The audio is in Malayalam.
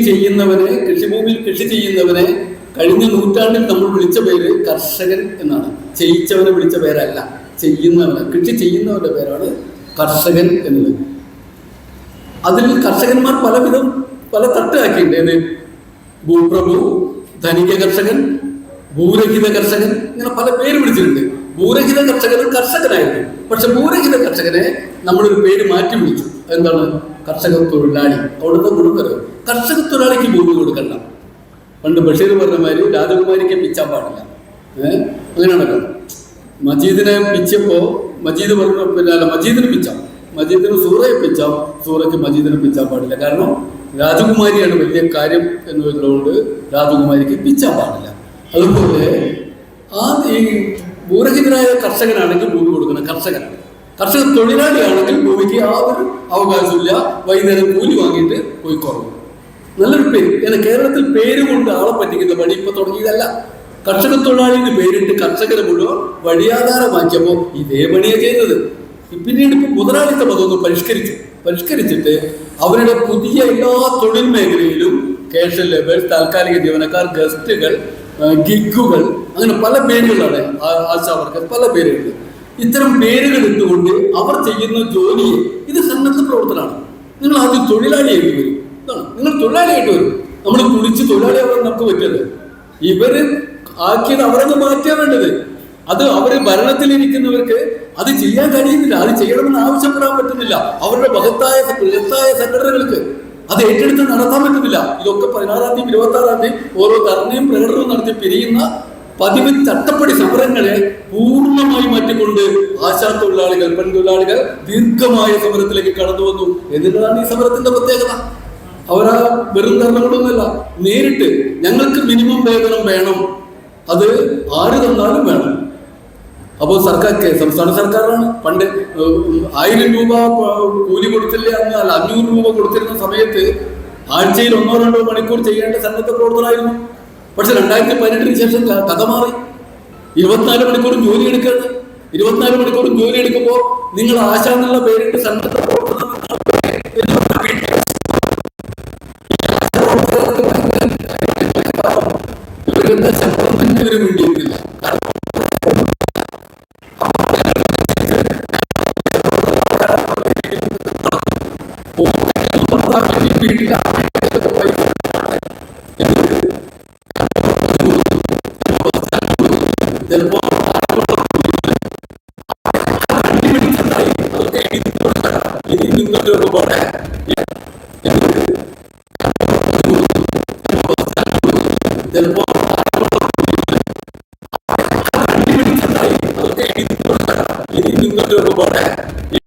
ചെയ്യുന്നവനെ, കൃഷിഭൂമിയിൽ കൃഷി ചെയ്യുന്നവനെ കഴിഞ്ഞ നൂറ്റാണ്ടിൽ നമ്മൾ വിളിച്ച പേര് കർഷകൻ എന്നാണ്. ചെയ്യിച്ചവനെ വിളിച്ച പേരല്ല, ചെയ്യുന്നവനെ, കൃഷി ചെയ്യുന്നവന്റെ പേരാണ് കർഷകൻ എന്നത്. അതിൽ കർഷകന്മാർ പലവിധം പല തട്ടാക്കിയിട്ടുണ്ട്. ഏത് ഭൂപ്രഭു, ധനിക കർഷകൻ, ഭൂരഹിത കർഷകൻ, ഇങ്ങനെ പല പേര് വിളിച്ചിട്ടുണ്ട്. ഭൂരഹിത കർഷകൻ കർഷകനായിരുന്നു. പക്ഷെ ഭൂരഹിത കർഷകനെ നമ്മളൊരു പേര് മാറ്റി വിളിച്ചു. എന്താണ്? കർഷക തൊഴിലാളി. അവിടുത്തെ ഗുണകരം കർഷക തൊഴിലാളിക്ക് ഭൂമി കൊടുക്കണ്ട. പണ്ട് ബഷീർ പറഞ്ഞ മാതിരി രാജകുമാരിക്ക് പിച്ചാൻ പാടില്ല. അങ്ങനെയാണല്ലോ. മജീദിനെ പിച്ചപ്പോ മജീദ് പറഞ്ഞു, പിന്നെ മജീദിന് പിച്ചാം, മജീദിന് സൂറയെ പിച്ചാം, സൂറയ്ക്ക് മജീദിന് പിച്ചാൻ പാടില്ല. കാരണം രാജകുമാരിയാണ് വലിയ കാര്യം എന്നുള്ളതുകൊണ്ട് രാജകുമാരിക്ക് പിച്ചാൻ പാടില്ല. അതുപോലെ ഈ ഭൂരഹിതനായ കർഷകനാണെങ്കിൽ ഭൂമി കൊടുക്കണം കർഷകനാണ്. കർഷക തൊഴിലാളിയാണെങ്കിൽ ഭൂമിക്ക് യാതൊരു അവകാശമില്ല. വൈകുന്നേരം കൂലി വാങ്ങിയിട്ട് പോയിക്കോളും. നല്ലൊരു പേര്. എന്നാൽ കേരളത്തിൽ പേര് കൊണ്ട് ആളെ പറ്റിക്കുന്ന പണി ഇപ്പൊ തുടങ്ങിയതല്ല. കർഷക തൊഴിലാളിന് പേരിട്ട് കർഷകരെ മുഴുവൻ വഴിയാധാരമാക്കിയപ്പോൾ ഇതേ പണിയാണ് ചെയ്യുന്നത്. പിന്നീട് ഇപ്പൊ മുതലാളിത്ത പദമൊന്നും പരിഷ്കരിച്ചിട്ട് അവരുടെ പുതിയ എല്ലാ തൊഴിൽ മേഖലയിലും ക്യാഷ് ലേബേഴ്സ്, താൽക്കാലിക ജീവനക്കാർ, ഗസ്റ്റുകൾ, ഗിഗുകൾ, അങ്ങനെ പല പേരുകളാണ്. ആശാവർക്കർ, പല പേരുകൾ. ഇത്തരം പേരുകൾ ഇട്ടുകൊണ്ട് അവർ ചെയ്യുന്ന ജോലിയെ, ഇത് സന്നദ്ധ പ്രവർത്തനമാണ്. നിങ്ങൾ ആദ്യം തൊഴിലാളിയായിട്ട് വരും. നിങ്ങൾ തൊഴിലാളിയായിട്ട് വരും. നമ്മൾ കുളിച്ച് തൊഴിലാളിയാവാൻ നമുക്ക് പറ്റരുത്. ഇവര് ആക്കിയത് അവരൊക്കെ മാറ്റിയാ വേണ്ടത്. അത് അവര് ഭരണത്തിലിരിക്കുന്നവർക്ക് അത് ചെയ്യാൻ കഴിയുന്നില്ല. അത് ചെയ്യണമെന്ന് ആവശ്യപ്പെടാൻ പറ്റുന്നില്ല. അവരുടെ ബൃഹത്തായ സംഘടനകൾക്ക് അത് ഏറ്റെടുത്ത് നടത്താൻ പറ്റുന്നില്ല. ഇതൊക്കെ 16-ാം തീയതി 26-ാം തീയതി ഓരോ ധർണയും പ്രകടനവും നടത്തി പിരിയുന്ന പതിവ് ചട്ടപ്പടി സമരങ്ങളെ പൂർണ്ണമായി മാറ്റിക്കൊണ്ട് ആശാ തൊഴിലാളികൾ, പെൺതൊഴിലാളികൾ ദീർഘമായ സമരത്തിലേക്ക് കടന്നു വന്നു എന്നുള്ളതാണ് ഈ സമരത്തിന്റെ പ്രത്യേകത. അവരാ വെറും ധർണകളൊന്നുമല്ല, നേരിട്ട് ഞങ്ങൾക്ക് മിനിമം വേതനം വേണം, അത് ആര് തന്നാലും വേണം. അപ്പോൾ സംസ്ഥാന സർക്കാരാണ്. പണ്ട് 1000 രൂപ കൂലി കൊടുത്തില്ല എന്നാൽ 500 രൂപ കൊടുത്തിരുന്ന സമയത്ത് ആഴ്ചയിൽ 1-2 മണിക്കൂർ ചെയ്യേണ്ട സന്നദ്ധ പ്രവർത്തനമായിരുന്നു. പക്ഷെ 2018 ശേഷം കഥ മാറി. 24 മണിക്കൂറും ജോലി എടുക്കുകയാണ്. 24 മണിക്കൂറും ജോലി എടുക്കുമ്പോൾ നിങ്ങൾ ആശ എന്നുള്ള പേരിട്ട് സന്നദ്ധ പ്രവർത്തനം ഇവരെന്താ ശബ്ദം തന്നെ ഇവര് വേണ്ടിയിരുന്നില്ല. ചിലപ്പോ ചിലപ്പോ